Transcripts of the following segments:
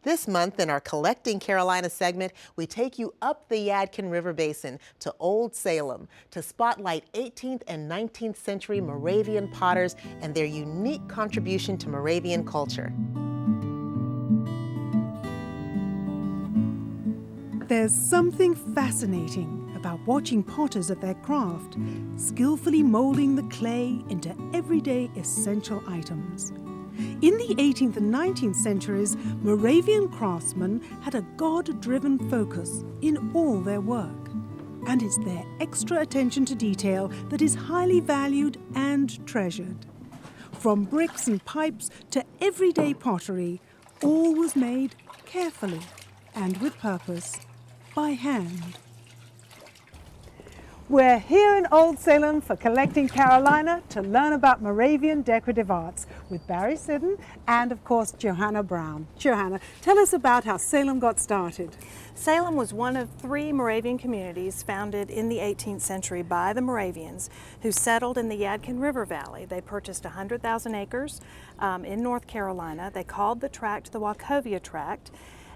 This month in our Collecting Carolina segment, we take you up the Yadkin River Basin to Old Salem to spotlight 18th and 19th century Moravian potters and their unique contribution to Moravian culture. There's something fascinating about watching potters at their craft, skillfully molding the clay into everyday essential items. In the 18th and 19th centuries, Moravian craftsmen had a God-driven focus in all their work. And it's their extra attention to detail that is highly valued and treasured. From bricks and pipes to everyday pottery, all was made carefully and with purpose, by hand. We're here in Old Salem for Collecting Carolina to learn about Moravian decorative arts with Barry Siddon and, of course, Johanna Brown. Johanna, tell us about how Salem got started. Salem was one of 3 Moravian communities founded in the 18th century by the Moravians who settled in the Yadkin River Valley. They purchased 100,000 acres in North Carolina. They called the tract the Wachovia Tract.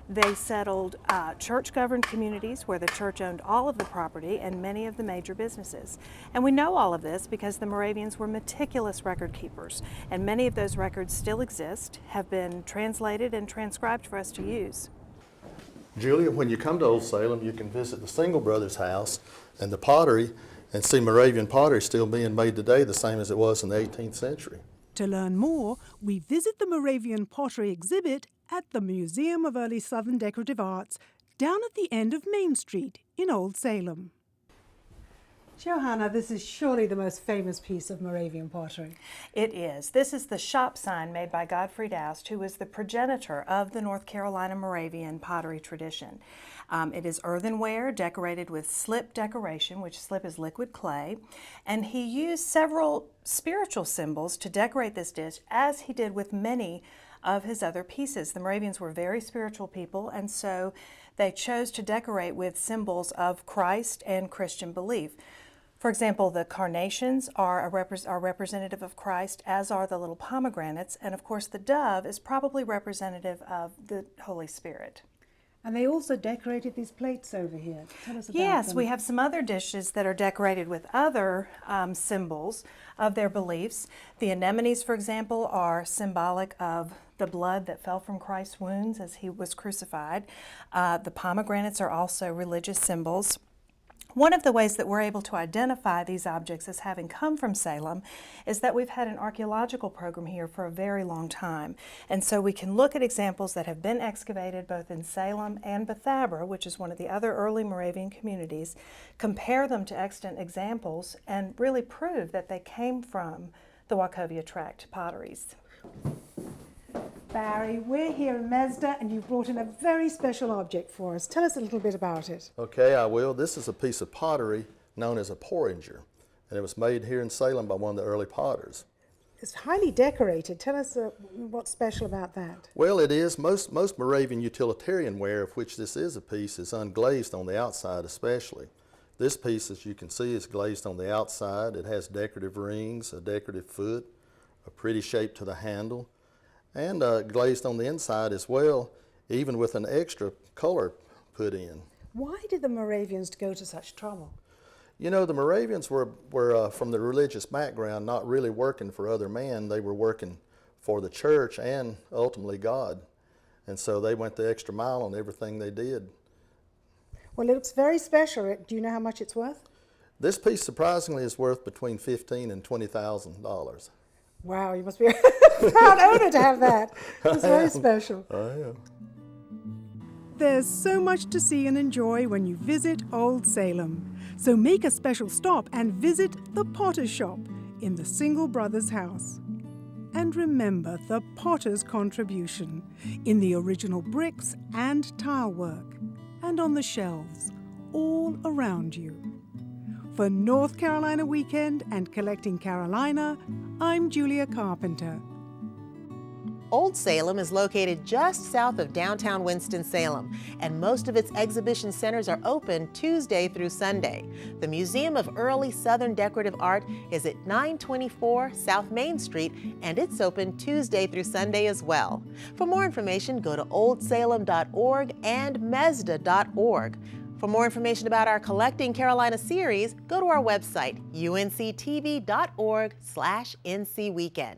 They settled church-governed communities where the church owned all of the property and many of the major businesses. And we know all of this because the Moravians were meticulous record keepers, and many of those records still exist, have been translated and transcribed for us to use. Julia, when you come to Old Salem, you can visit the Single Brothers' house and the pottery and see Moravian pottery still being made today the same as it was in the 18th century. To learn more, we visit the Moravian pottery exhibit at the Museum of Early Southern Decorative Arts down at the end of Main Street in Old Salem. Johanna, this is surely the most famous piece of Moravian pottery. It is. This is the shop sign made by Gottfried Ast, who was the progenitor of the North Carolina Moravian pottery tradition. It is earthenware decorated with slip decoration, which slip is liquid clay, and he used several spiritual symbols to decorate this dish, as he did with many of his other pieces. The Moravians were very spiritual people, and so they chose to decorate with symbols of Christ and Christian belief. For example, the carnations are representative of Christ, as are the little pomegranates, and of course the dove is probably representative of the Holy Spirit. And they also decorated these plates over here. Tell us about them. Yes, we have some other dishes that are decorated with other symbols of their beliefs. The anemones, for example, are symbolic of the blood that fell from Christ's wounds as he was crucified. The pomegranates are also religious symbols. One of the ways that we're able to identify these objects as having come from Salem is that we've had an archaeological program here for a very long time. And so we can look at examples that have been excavated both in Salem and Bethabara, which is one of the other early Moravian communities, compare them to extant examples, and really prove that they came from the Wachovia Tract potteries. Barry, we're here in Mesda, and you've brought in a very special object for us. Tell us a little bit about it. Okay, I will. This is a piece of pottery known as a porringer, and it was made here in Salem by one of the early potters. It's highly decorated. Tell us what's special about that. Well, it is. Most Moravian utilitarian ware, of which this is a piece, is unglazed on the outside especially. This piece, as you can see, is glazed on the outside. It has decorative rings, a decorative foot, a pretty shape to the handle, and glazed on the inside as well, even with an extra color put in. Why did the Moravians go to such trouble? You know, the Moravians were from the religious background, not really working for other men. They were working for the church and ultimately God. And so they went the extra mile on everything they did. Well, it looks very special. Do you know how much it's worth? This piece, surprisingly, is worth between $15,000 and $20,000. Wow, you must be a proud owner to have that. It's very special. I am. There's so much to see and enjoy when you visit Old Salem. So make a special stop and visit the Potter's Shop in the Single Brothers' house. And remember the potter's contribution in the original bricks and tile work, and on the shelves all around you. For North Carolina Weekend and Collecting Carolina, I'm Julia Carpenter. Old Salem is located just south of downtown Winston-Salem, and most of its exhibition centers are open Tuesday through Sunday. The Museum of Early Southern Decorative Art is at 924 South Main Street, and it's open Tuesday through Sunday as well. For more information, go to oldsalem.org and mesda.org. For more information about our Collecting Carolina series, go to our website, unctv.org/NCWeekend.